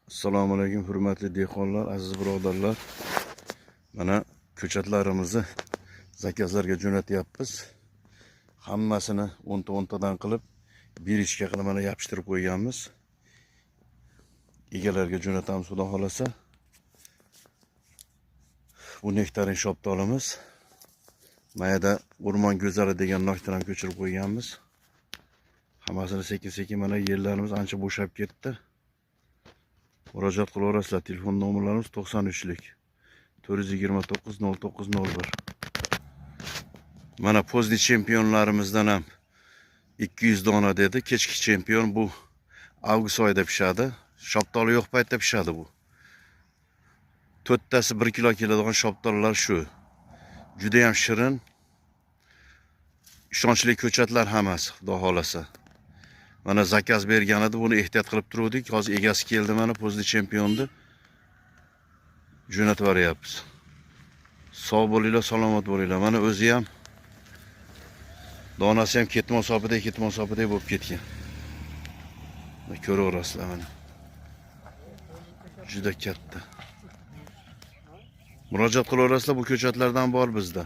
Assalomu alaykum hurmatli dehqonlar, aziz birodarlar. Mana ko'chatlarimizni zakazlarga jo'natyapmiz. Hammasini 10 dan qilib, birichka qilib mana yopishtirib qo'yganmiz. Egalarga jo'natamiz xudo xolasa. Bu nektarin shoptolimiz. Mayada o'rmon go'zali degan noktadan ham ko'chirib qo'yganmiz. Hammasini sekin-sekin mana yerlarimiz ancha bo'shab ketdi. Murojaat qilaverasizlar. Telefon nomerlarimiz 93lik 429 0901. Mana pozdniy chempionlarimizdan ham 200 dona dedi. Kechki chempion bu avgust oyida pishadi. Shoptoli yo'q paytda pishadi bu. To'rttasi 1 kilo keladigan shoptollar shu. Juda ham shirin. Ishonchli ko'chatlar hammasi, xudo xolasa. Mana zakaz bergan edi, buni ehtiyot qilib turdik. Hozir egasi keldi, mana pozdniy chempionni jo'natib beryapmiz. Sog' bo'linglar, salomat bo'linglar. Mana o'zi ham donasi ham ketmon sopidek bo'lib ketgan. Ko'raverasizlar mana. Juda katta. Murojaat qilaverasizlar, bu ko'chatlardan bor bizda.